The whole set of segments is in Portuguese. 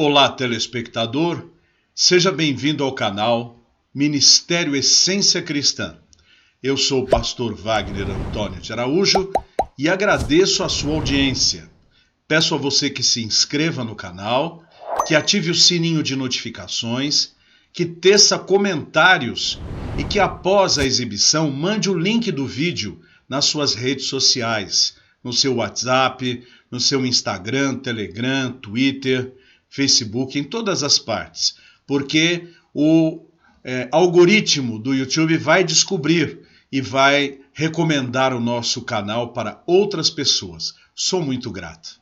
Olá, telespectador, seja bem-vindo ao canal Ministério Essência Cristã. Eu sou o pastor Wagner Antônio de Araújo e agradeço a sua audiência. Peço a você que se inscreva no canal, que ative o sininho de notificações, que teça comentários e que após a exibição mande o link do vídeo nas suas redes sociais, no seu WhatsApp, no seu Instagram, Telegram, Twitter, Facebook, em todas as partes, porque o algoritmo do YouTube vai descobrir e vai recomendar o nosso canal para outras pessoas. Sou muito grato.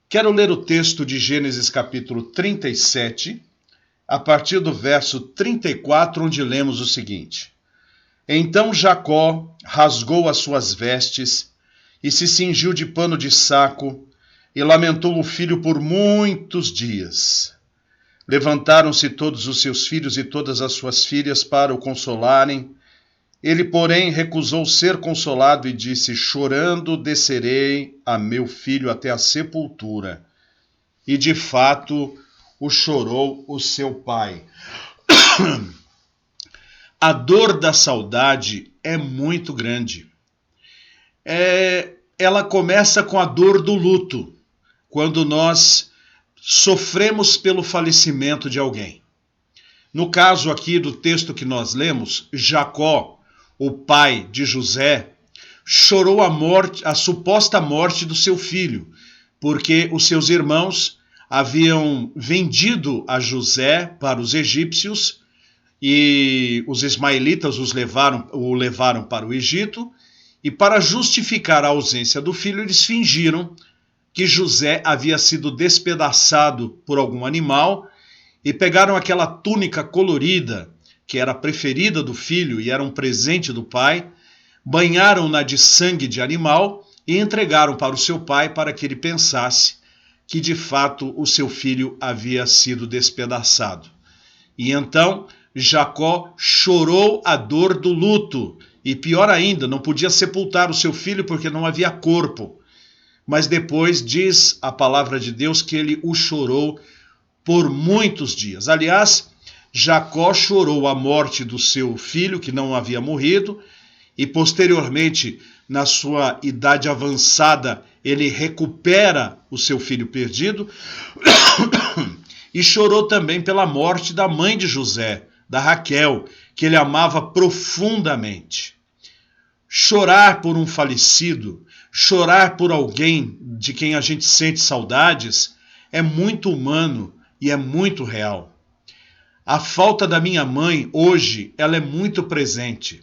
Quero ler o texto de Gênesis capítulo 37, a partir do verso 34, onde lemos o seguinte: Então Jacó rasgou as suas vestes e se cingiu de pano de saco, e lamentou o filho por muitos dias. Levantaram-se todos os seus filhos e todas as suas filhas para o consolarem. Ele, porém, recusou ser consolado e disse: Chorando descerei a meu filho até a sepultura. E, de fato, o chorou o seu pai. A dor da saudade é muito grande. Ela começa com a dor do luto, quando nós sofremos pelo falecimento de alguém. No caso aqui do texto que nós lemos, Jacó, o pai de José, chorou a suposta morte do seu filho, porque os seus irmãos haviam vendido a José para os egípcios e os ismaelitas o levaram para o Egito, e para justificar a ausência do filho, eles fingiram que José havia sido despedaçado por algum animal e pegaram aquela túnica colorida, que era a preferida do filho e era um presente do pai, banharam-na de sangue de animal e entregaram para o seu pai para que ele pensasse que de fato o seu filho havia sido despedaçado. E então Jacó chorou a dor do luto e, pior ainda, não podia sepultar o seu filho porque não havia corpo. Mas depois diz a palavra de Deus que ele o chorou por muitos dias. Aliás, Jacó chorou a morte do seu filho, que não havia morrido, e posteriormente, na sua idade avançada, ele recupera o seu filho perdido, e chorou também pela morte da mãe de José, da Raquel, que ele amava profundamente. Chorar por um falecido, chorar por alguém de quem a gente sente saudades, é muito humano e é muito real. A falta da minha mãe hoje, ela é muito presente.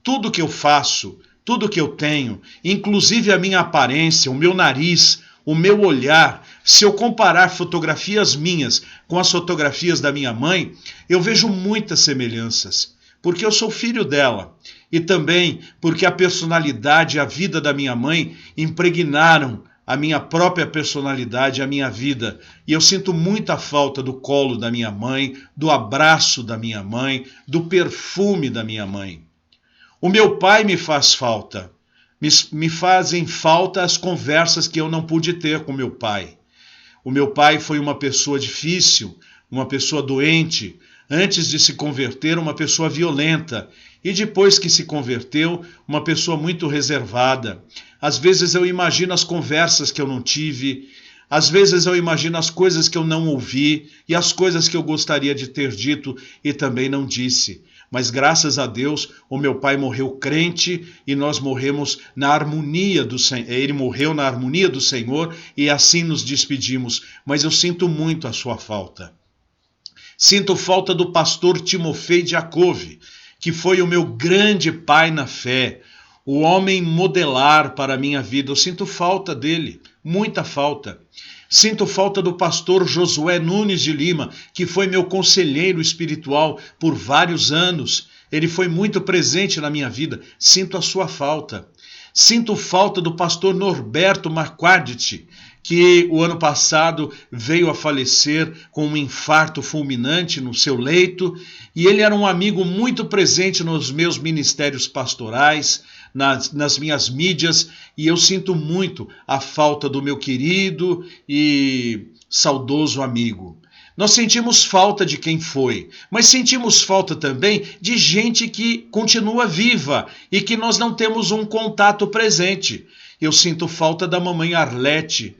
Tudo que eu faço, tudo que eu tenho, inclusive a minha aparência, o meu nariz, o meu olhar, se eu comparar fotografias minhas com as fotografias da minha mãe, eu vejo muitas semelhanças, porque eu sou filho dela. E também porque a personalidade e a vida da minha mãe impregnaram a minha própria personalidade, a minha vida. E eu sinto muita falta do colo da minha mãe, do abraço da minha mãe, do perfume da minha mãe. O meu pai me faz falta. Me fazem falta as conversas que eu não pude ter com meu pai. O meu pai foi uma pessoa difícil, uma pessoa doente. Antes de se converter, uma pessoa violenta. E depois que se converteu, uma pessoa muito reservada. Às vezes eu imagino as conversas que eu não tive, às vezes eu imagino as coisas que eu não ouvi e as coisas que eu gostaria de ter dito e também não disse. Mas graças a Deus, o meu pai morreu crente e nós morremos na harmonia do Senhor. Ele morreu na harmonia do Senhor e assim nos despedimos. Mas eu sinto muito a sua falta. Sinto falta do pastor Timofei Diakov, que foi o meu grande pai na fé, o homem modelar para a minha vida. Eu sinto falta dele, muita falta. Sinto falta do pastor Josué Nunes de Lima, que foi meu conselheiro espiritual por vários anos. Ele foi muito presente na minha vida. Sinto a sua falta. Sinto falta do pastor Norberto Marquardt, que o ano passado veio a falecer com um infarto fulminante no seu leito, e ele era um amigo muito presente nos meus ministérios pastorais, nas minhas mídias, e eu sinto muito a falta do meu querido e saudoso amigo. Nós sentimos falta de quem foi, mas sentimos falta também de gente que continua viva e que nós não temos um contato presente. Eu sinto falta da mamãe Arlete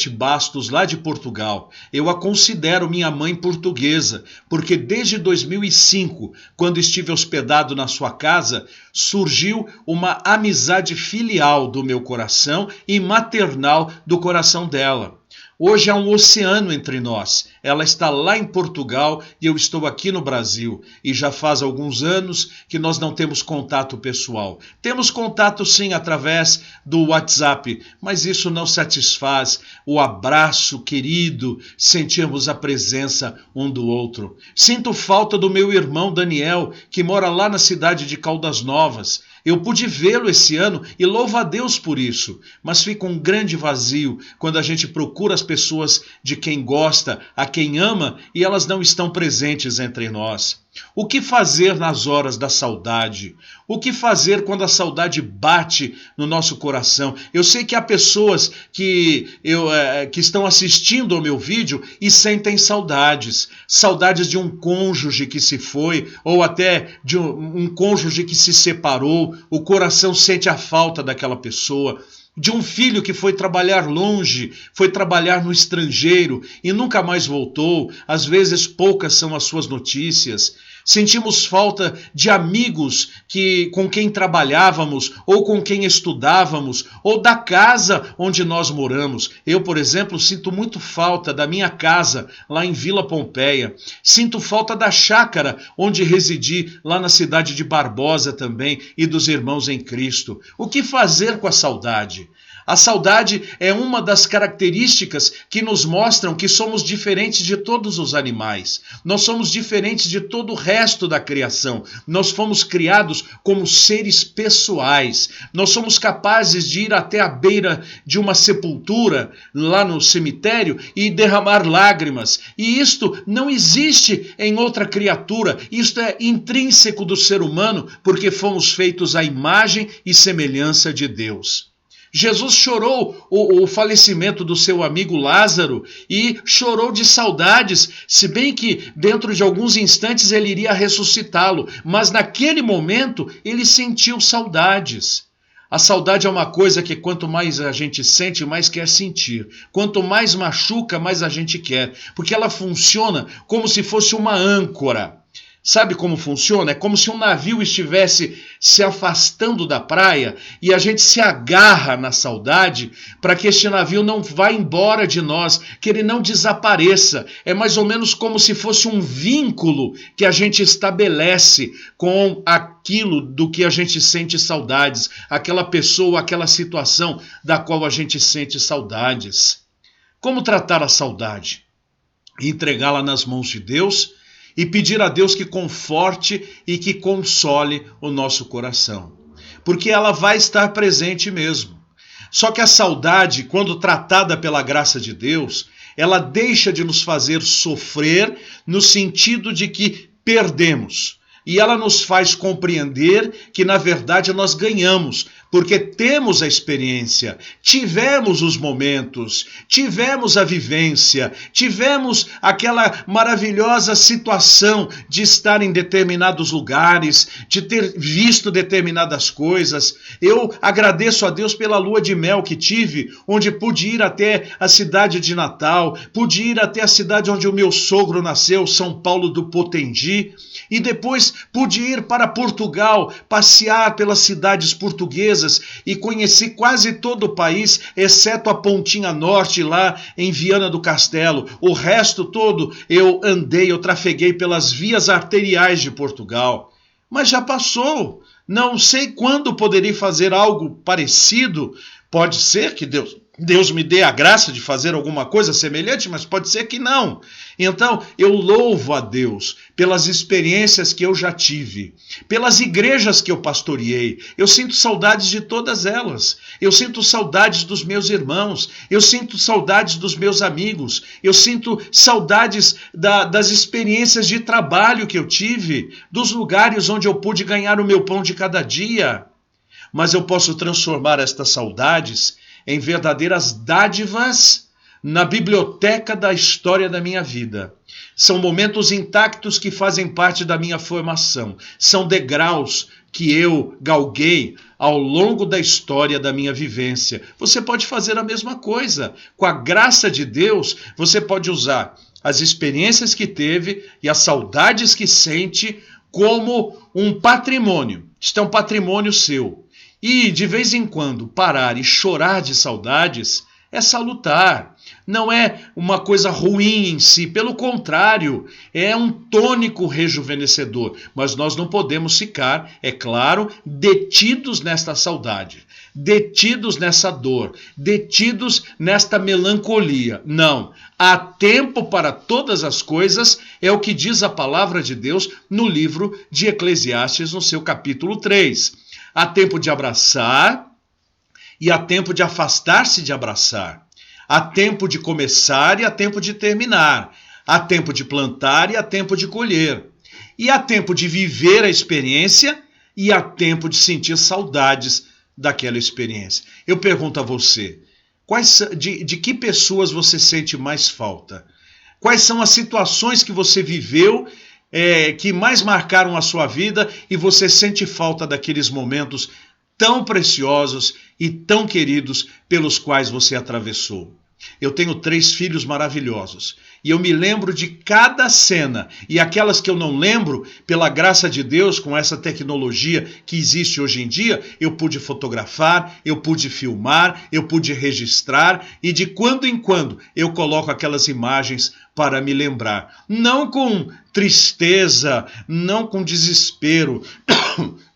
Bastos, lá de Portugal. Eu a considero minha mãe portuguesa, porque desde 2005, quando estive hospedado na sua casa, surgiu uma amizade filial do meu coração e maternal do coração dela. Hoje há um oceano entre nós. Ela está lá em Portugal e eu estou aqui no Brasil. E já faz alguns anos que nós não temos contato pessoal. Temos contato sim através do WhatsApp, mas isso não satisfaz o abraço querido, sentirmos a presença um do outro. Sinto falta do meu irmão Daniel, que mora lá na cidade de Caldas Novas. Eu pude vê-lo esse ano e louvo a Deus por isso, mas fica um grande vazio quando a gente procura as pessoas de quem gosta, a quem ama, e elas não estão presentes entre nós. O que fazer nas horas da saudade? O que fazer quando a saudade bate no nosso coração? Eu sei que há pessoas que estão assistindo ao meu vídeo e sentem saudades. Saudades de um cônjuge que se foi, ou até de um cônjuge que se separou. O coração sente a falta daquela pessoa. De um filho que foi trabalhar longe, foi trabalhar no estrangeiro e nunca mais voltou. Às vezes poucas são as suas notícias. Sentimos falta de amigos com quem trabalhávamos, ou com quem estudávamos, ou da casa onde nós moramos. Eu, por exemplo, sinto muito falta da minha casa lá em Vila Pompeia. Sinto falta da chácara onde residi lá na cidade de Barbosa também, e dos irmãos em Cristo. O que fazer com a saudade? A saudade é uma das características que nos mostram que somos diferentes de todos os animais. Nós somos diferentes de todo o resto da criação. Nós fomos criados como seres pessoais. Nós somos capazes de ir até a beira de uma sepultura, lá no cemitério, e derramar lágrimas. E isto não existe em outra criatura. Isto é intrínseco do ser humano, porque fomos feitos à imagem e semelhança de Deus. Jesus chorou o falecimento do seu amigo Lázaro e chorou de saudades, se bem que dentro de alguns instantes ele iria ressuscitá-lo, mas naquele momento ele sentiu saudades. A saudade é uma coisa que quanto mais a gente sente, mais quer sentir. Quanto mais machuca, mais a gente quer, porque ela funciona como se fosse uma âncora. Sabe como funciona? É como se um navio estivesse se afastando da praia e a gente se agarra na saudade para que este navio não vá embora de nós, que ele não desapareça. É mais ou menos como se fosse um vínculo que a gente estabelece com aquilo do que a gente sente saudades, aquela pessoa, aquela situação da qual a gente sente saudades. Como tratar a saudade? Entregá-la nas mãos de Deus e pedir a Deus que conforte e que console o nosso coração. Porque ela vai estar presente mesmo. Só que a saudade, quando tratada pela graça de Deus, ela deixa de nos fazer sofrer no sentido de que perdemos. E ela nos faz compreender que, na verdade, nós ganhamos, porque temos a experiência, tivemos os momentos, tivemos a vivência, tivemos aquela maravilhosa situação de estar em determinados lugares, de ter visto determinadas coisas. Eu agradeço a Deus pela lua de mel que tive, onde pude ir até a cidade de Natal, pude ir até a cidade onde o meu sogro nasceu, São Paulo do Potengi, e depois pude ir para Portugal, passear pelas cidades portuguesas e conheci quase todo o país, exceto a pontinha norte lá em Viana do Castelo. O resto todo eu trafeguei pelas vias arteriais de Portugal. Mas já passou. Não sei quando poderei fazer algo parecido. Pode ser que Deus me dê a graça de fazer alguma coisa semelhante, mas pode ser que não. Então, eu louvo a Deus pelas experiências que eu já tive, pelas igrejas que eu pastoreei. Eu sinto saudades de todas elas. Eu sinto saudades dos meus irmãos. Eu sinto saudades dos meus amigos. Eu sinto saudades das experiências de trabalho que eu tive, dos lugares onde eu pude ganhar o meu pão de cada dia. Mas eu posso transformar estas saudades em verdadeiras dádivas na biblioteca da história da minha vida. São momentos intactos que fazem parte da minha formação. São degraus que eu galguei ao longo da história da minha vivência. Você pode fazer a mesma coisa. Com a graça de Deus, você pode usar as experiências que teve e as saudades que sente como um patrimônio. Isto é um patrimônio seu. E, de vez em quando, parar e chorar de saudades é salutar. Não é uma coisa ruim em si, pelo contrário, é um tônico rejuvenescedor. Mas nós não podemos ficar, é claro, detidos nesta saudade, detidos nessa dor, detidos nesta melancolia. Não, há tempo para todas as coisas, é o que diz a palavra de Deus no livro de Eclesiastes, no seu capítulo 3. Há tempo de abraçar e há tempo de afastar-se de abraçar. Há tempo de começar e há tempo de terminar. Há tempo de plantar e há tempo de colher. E há tempo de viver a experiência e há tempo de sentir saudades daquela experiência. Eu pergunto a você, de que pessoas você sente mais falta? Quais são as situações que você viveu que mais marcaram a sua vida e você sente falta daqueles momentos tão preciosos e tão queridos pelos quais você atravessou? Eu tenho 3 filhos maravilhosos e eu me lembro de cada cena, e aquelas que eu não lembro, pela graça de Deus, com essa tecnologia que existe hoje em dia, eu pude fotografar, eu pude filmar, eu pude registrar, e de quando em quando eu coloco aquelas imagens para me lembrar. Não com tristeza, não com desespero,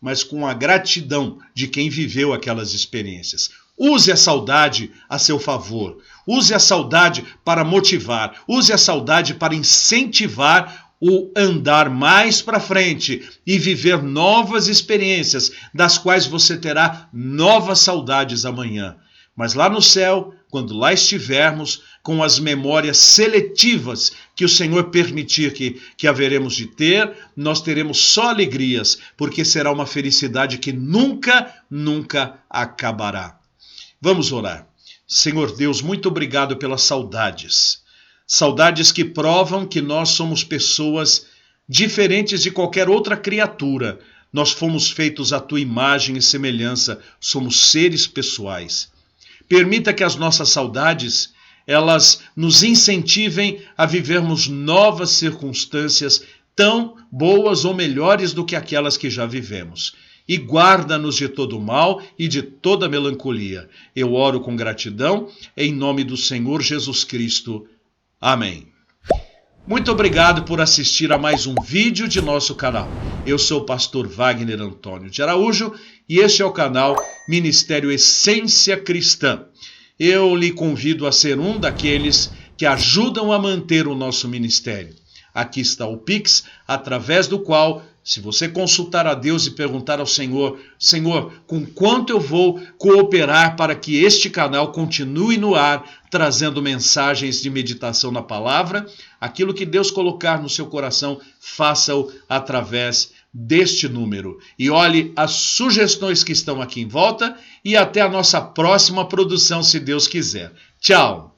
mas com a gratidão de quem viveu aquelas experiências. Use a saudade a seu favor. Use a saudade para motivar. Use a saudade para incentivar o andar mais para frente e viver novas experiências, das quais você terá novas saudades amanhã. Mas lá no céu, quando lá estivermos, com as memórias seletivas que o Senhor permitir que haveremos de ter, nós teremos só alegrias, porque será uma felicidade que nunca, nunca acabará. Vamos orar. Senhor Deus, muito obrigado pelas saudades. Saudades que provam que nós somos pessoas diferentes de qualquer outra criatura. Nós fomos feitos à tua imagem e semelhança, somos seres pessoais. Permita que as nossas saudades, elas nos incentivem a vivermos novas circunstâncias tão boas ou melhores do que aquelas que já vivemos. E guarda-nos de todo mal e de toda melancolia. Eu oro com gratidão, em nome do Senhor Jesus Cristo. Amém. Muito obrigado por assistir a mais um vídeo de nosso canal. Eu sou o pastor Wagner Antônio de Araújo e este é o canal Ministério Essência Cristã. Eu lhe convido a ser um daqueles que ajudam a manter o nosso ministério. Aqui está o Pix, através do qual, se você consultar a Deus e perguntar ao Senhor, Senhor, com quanto eu vou cooperar para que este canal continue no ar, trazendo mensagens de meditação na palavra, aquilo que Deus colocar no seu coração, faça-o através deste número. E olhe as sugestões que estão aqui em volta e até a nossa próxima produção, se Deus quiser. Tchau!